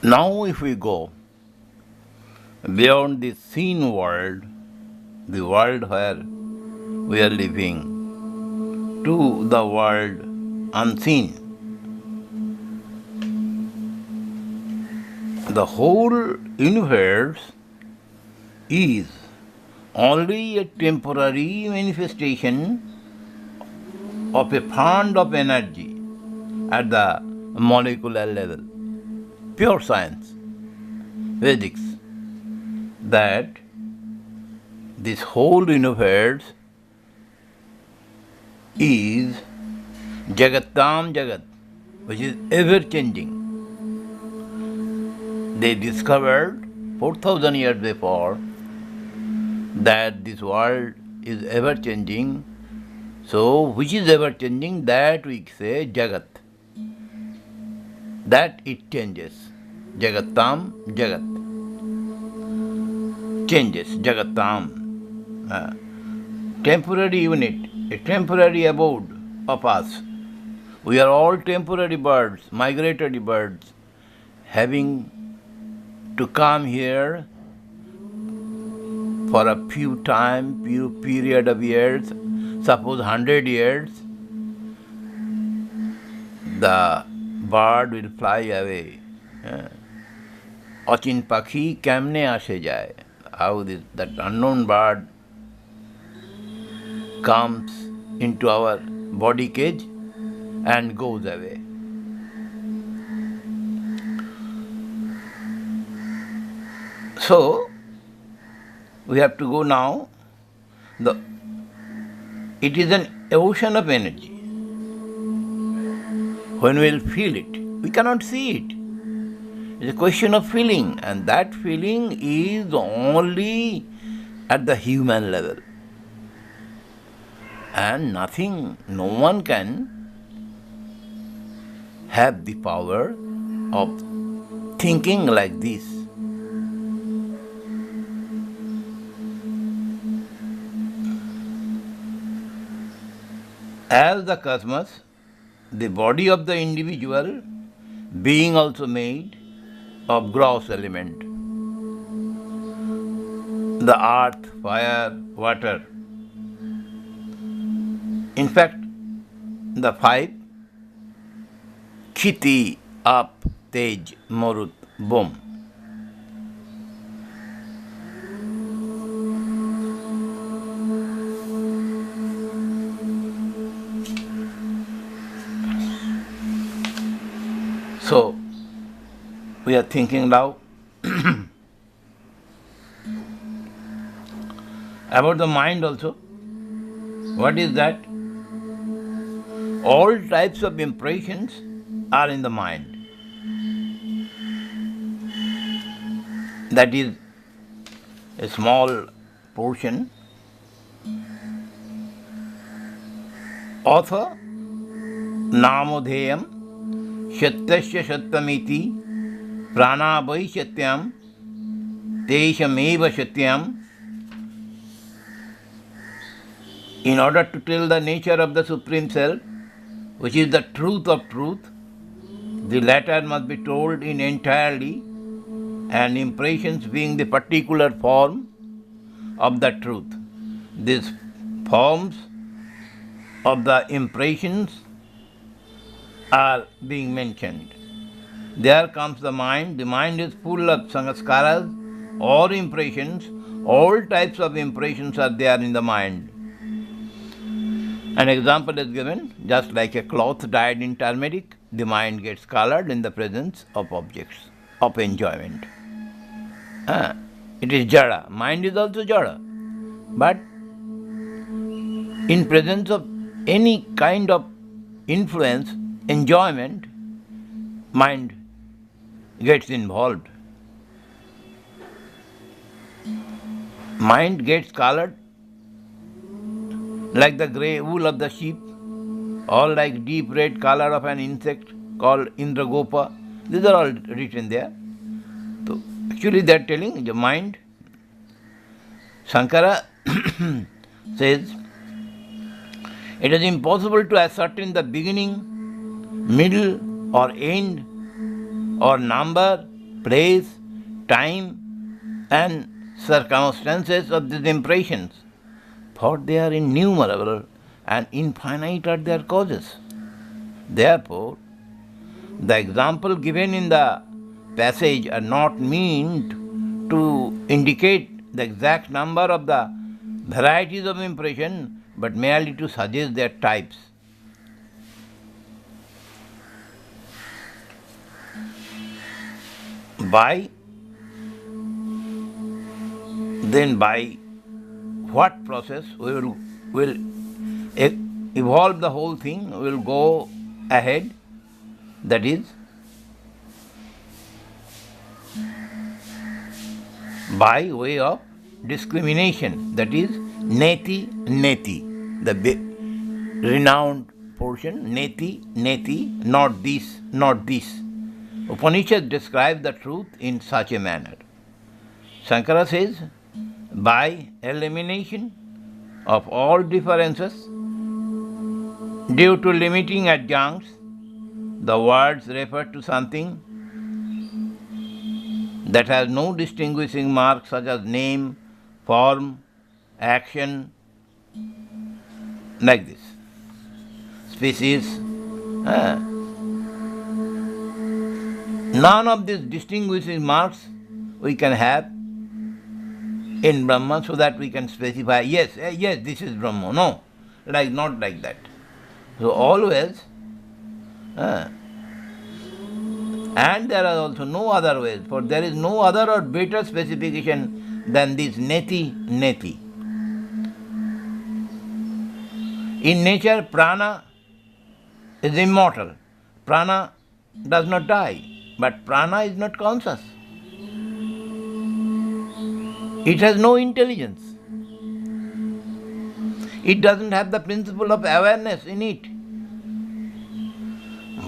Now, if we go beyond the seen world, the world where we are living, to the world unseen, the whole universe is only a temporary manifestation of a fund of energy at the molecular level. Pure science, Vedics, that this whole universe is Jagatam Jagat, which is ever changing. They discovered 4,000 years before that this world is ever changing. So, which is ever changing? That we say Jagat. That it changes. Jagatam Jagat. Changes. Jagatam. Temporary unit, a temporary abode of us. We are all temporary birds, migratory birds, having to come here for a few time, few period of years, suppose 100 years, the bird will fly away. Achin pakhi kemne ashe jay. How that unknown bird comes into our body cage and goes away. So, we have to go now. It is an ocean of energy. When we will feel it, we cannot see it. It's a question of feeling, and that feeling is only at the human level. And nothing, no one can have the power of thinking like this. As the cosmos, the body of the individual being also made of gross element. The earth, fire, water. In fact, the five, Khiti, Up, Tej, Marut, Bom. So, we are thinking now about the mind also. What is that? All types of impressions are in the mind. That is a small portion of Namodheyam Shatyasya Satyamiti Pranavai Satyam Teshameva Satyam. In order to tell the nature of the Supreme Self, which is the truth of truth, the latter must be told in entirely, and impressions being the particular form of the truth. These forms of the impressions are being mentioned. There comes the mind. The mind is full of sanskaras or impressions. All types of impressions are there in the mind. An example is given, just like a cloth dyed in turmeric, the mind gets colored in the presence of objects of enjoyment. It is jada. Mind is also jada. But in presence of any kind of influence, enjoyment, mind gets involved. Mind gets colored like the grey wool of the sheep, or like deep red color of an insect called Indragopa. These are all written there. So actually they are telling the mind. Shankara says it is impossible to ascertain the beginning, middle or end or number, place, time and circumstances of these impressions, for they are innumerable and infinite are their causes. Therefore, the example given in the passage are not meant to indicate the exact number of the varieties of impression, but merely to suggest their types. By what process we will evolve the whole thing, we will go ahead, that is by way of discrimination, that is neti, the renowned portion, neti, not this. Upanishad describes the truth in such a manner. Shankara says, by elimination of all differences due to limiting adjuncts, the words refer to something that has no distinguishing marks such as name, form, action, like this. Species. None of these distinguishing marks we can have in Brahma so that we can specify, yes, this is Brahma. No, not like that. So always, and there are also no other ways, for there is no other or better specification than this neti. In nature, prana is immortal. Prana does not die, but prana is not conscious. It has no intelligence. It doesn't have the principle of awareness in it.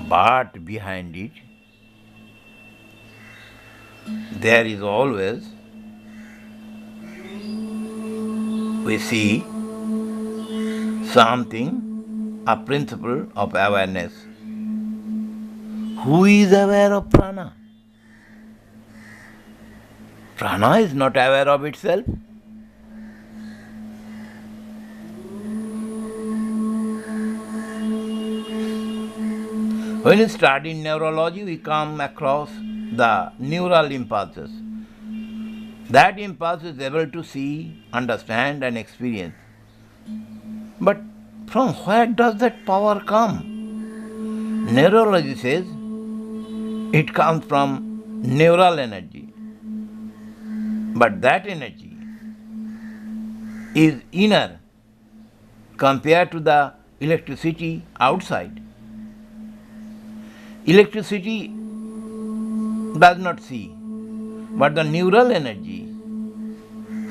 But behind it, there is always, we see something, a principle of awareness. Who is aware of prana? Prana is not aware of itself. When we study neurology, we come across the neural impulses. That impulse is able to see, understand and experience. But from where does that power come? Neurology says it comes from neural energy. But that energy is inner compared to the electricity outside. Electricity does not see, but the neural energy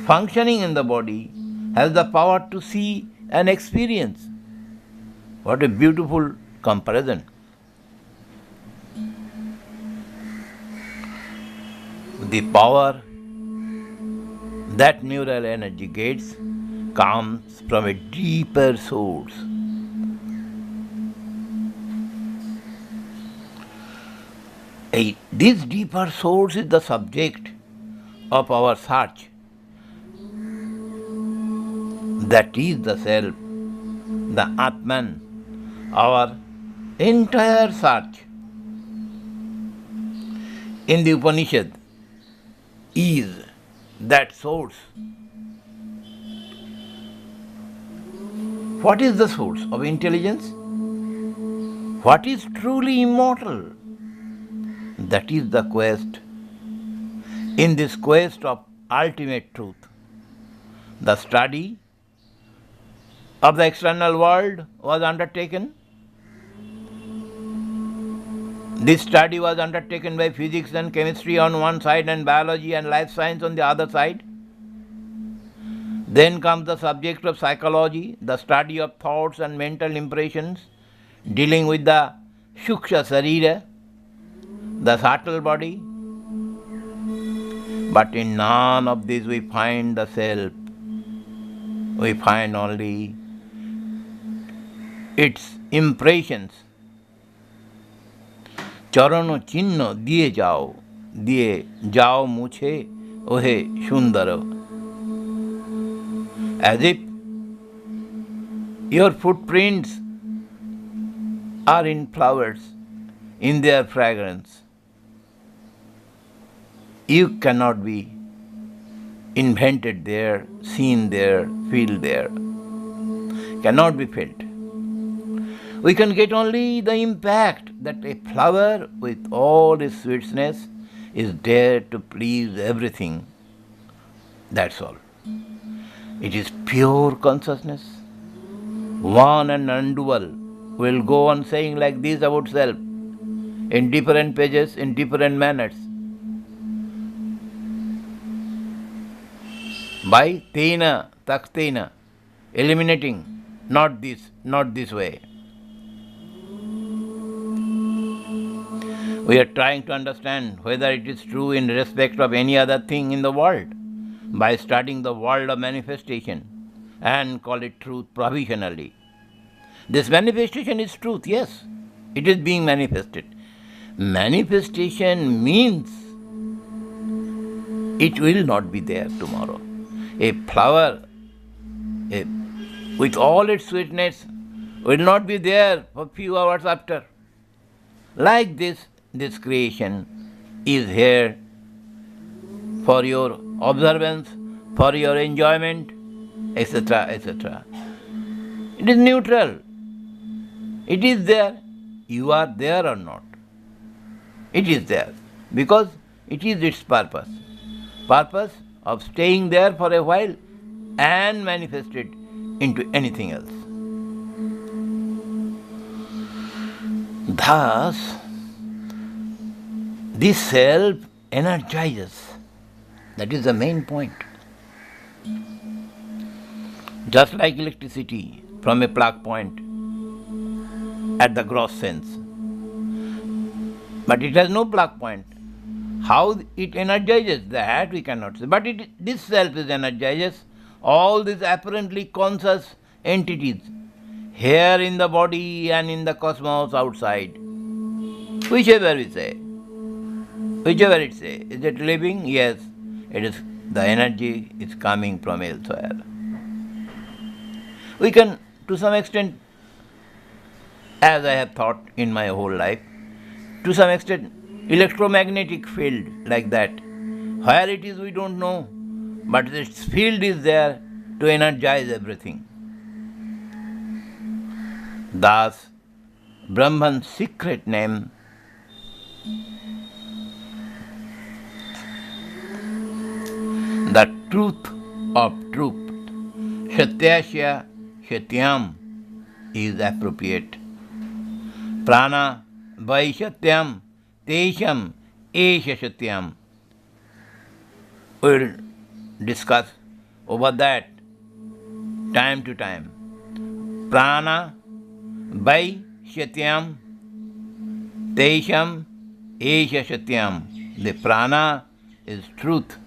functioning in the body has the power to see and experience. What a beautiful comparison. The power that neural energy gets comes from a deeper source. This deeper source is the subject of our search. That is the self, the Atman, our entire search. In the Upanishad is that source. What is the source of intelligence? What is truly immortal? That is the quest. In this quest of ultimate truth, the study of the external world was undertaken. This study was undertaken by physics and chemistry on one side and biology and life science on the other side. Then comes the subject of psychology, the study of thoughts and mental impressions, dealing with the Shuksha Sarira, the subtle body. But in none of these we find the self. We find only its impressions. চরণ চিহ্ন দিয়ে যাও মুছে ওহে সুন্দর. As if your footprints are in flowers, in their fragrance. You cannot be invented there, seen there, feel there. Cannot be felt. We can get only the impact that a flower with all its sweetness is there to please everything. That's all. It is pure consciousness. One and undual will go on saying like this about self in different pages, in different manners. By tena, taktena, eliminating, not this way. We are trying to understand whether it is true in respect of any other thing in the world by studying the world of manifestation and call it truth provisionally. This manifestation is truth, yes, it is being manifested. Manifestation means it will not be there tomorrow. A flower with all its sweetness will not be there for few hours after. Like this creation is here for your observance, for your enjoyment, etc., etc. It is neutral. It is there. You are there or not. It is there because it is its purpose. Purpose of staying there for a while and manifest it into anything else. Thus, this self energizes. That is the main point. Just like electricity from a plug point at the gross sense. But it has no plug point. How it energizes that we cannot say. But this self is energizes all these apparently conscious entities here in the body and in the cosmos outside. Whichever we say. Whichever it say. Is it living? Yes. It is. The energy is coming from elsewhere. We can, to some extent, as I have thought in my whole life, to some extent, electromagnetic field like that. Where it is we don't know, but its field is there to energize everything. Thus, Brahman's secret name the truth of truth, Satyasya Satyam, is appropriate. Prana Vai Satyam Tesham Esha Satyam. We will discuss over that time to time. Prana Vai Satyam Tesham Esha Satyam. The prana is truth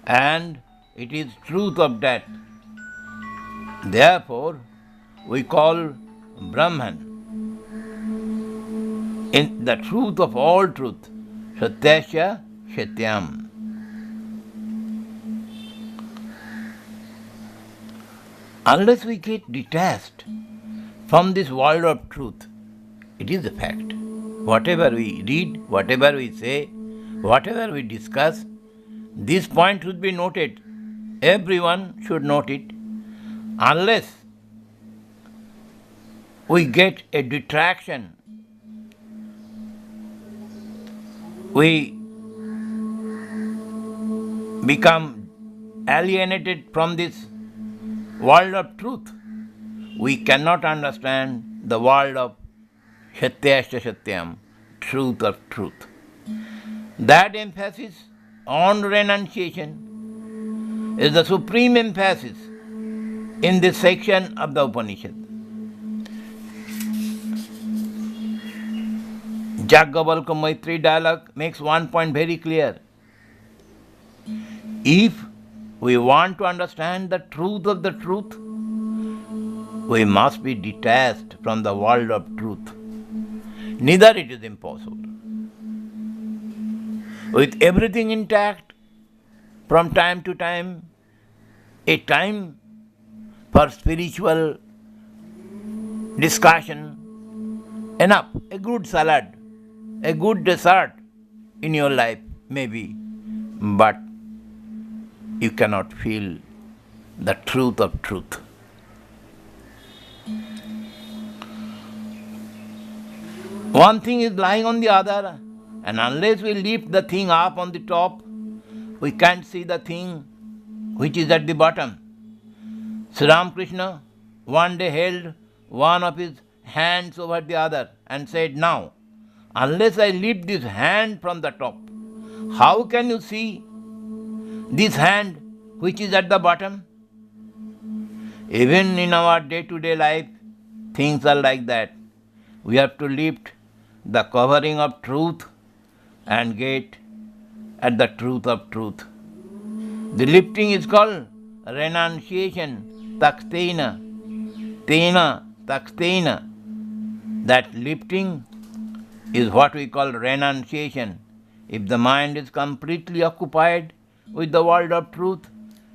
and it is truth of that. Therefore, we call Brahman in the truth of all truth, Satyasya Satyam. Unless we get detached from this world of truth, it is a fact. Whatever we read, whatever we say, whatever we discuss, this point should be noted. Everyone should note it. Unless we get a detraction, we become alienated from this world of truth. We cannot understand the world of Satyasya Satyam, truth of truth. That emphasis on renunciation is the supreme emphasis in this section of the Upanishad. Jaggavalkya Maitri dialogue makes one point very clear. If we want to understand the truth of the truth, we must be detached from the world of truth. Neither it is impossible. With everything intact, from time to time, a time for spiritual discussion, enough, a good salad, a good dessert in your life, maybe, but you cannot feel the truth of truth. One thing is lying on the other, and unless we lift the thing up on the top, we can't see the thing which is at the bottom. Sri Ramakrishna one day held one of his hands over the other and said, "Now, unless I lift this hand from the top, how can you see this hand which is at the bottom?" Even in our day-to-day life, things are like that. We have to lift the covering of truth and get at the truth of truth. The lifting is called renunciation, takstena, tena, takstena. That lifting is what we call renunciation. If the mind is completely occupied with the world of truth,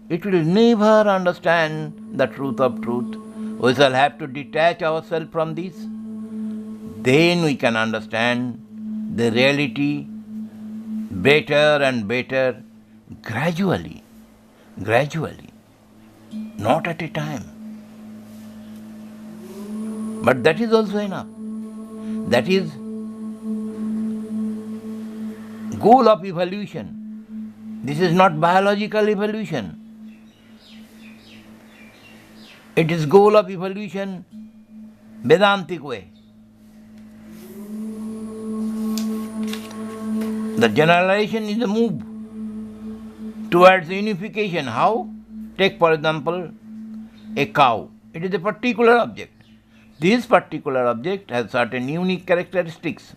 it will never understand the truth of truth. We shall have to detach ourselves from this. Then we can understand the reality better and better, gradually, not at a time. But that is also enough. That is goal of evolution. This is not biological evolution. It is goal of evolution Vedantic way. The generalization is a move towards unification. How? Take for example a cow. It is a particular object. This particular object has certain unique characteristics.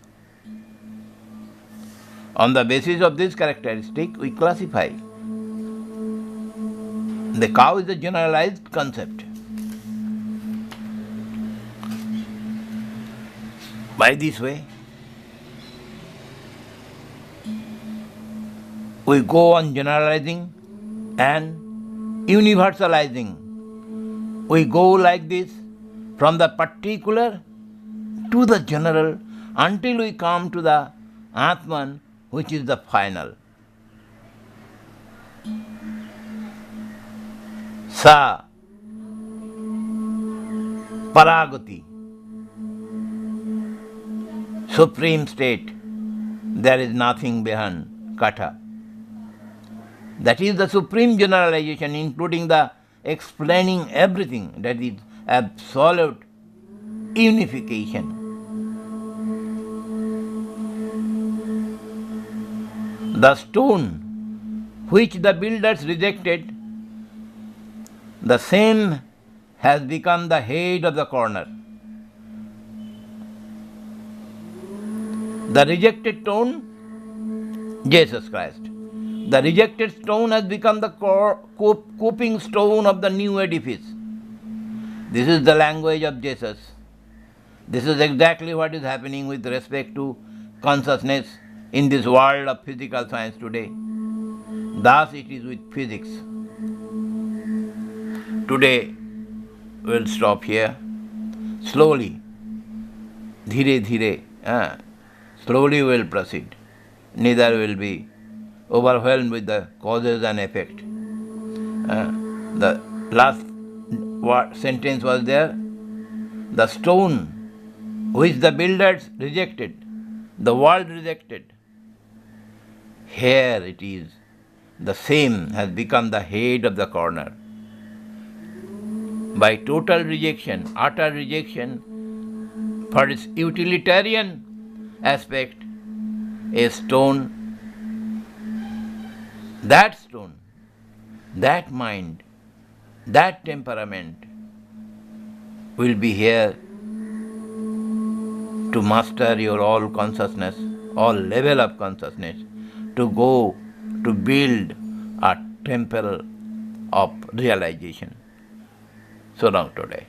On the basis of this characteristic, we classify. The cow is a generalized concept. By this way, we go on generalizing and universalizing. We go like this from the particular to the general until we come to the Atman, which is the final. Sa Paragati, supreme state. There is nothing beyond Katha. That is the supreme generalization, including the explaining everything. That is absolute unification. The stone which the builders rejected, the same has become the head of the corner. The rejected stone, Jesus Christ. The rejected stone has become the coping stone of the new edifice. This is the language of Jesus. This is exactly what is happening with respect to consciousness in this world of physical science today. Thus it is with physics. Today we'll stop here. Slowly, dhire dhire, slowly we'll proceed. Neither will be overwhelmed with the causes and effect. The last sentence was there. The stone which the builders rejected, the world rejected, here it is. The same has become the head of the corner. By total rejection, utter rejection for its utilitarian aspect, a stone, that mind, that temperament will be here to master your all consciousness, all level of consciousness, to go to build a temple of realization. So long today.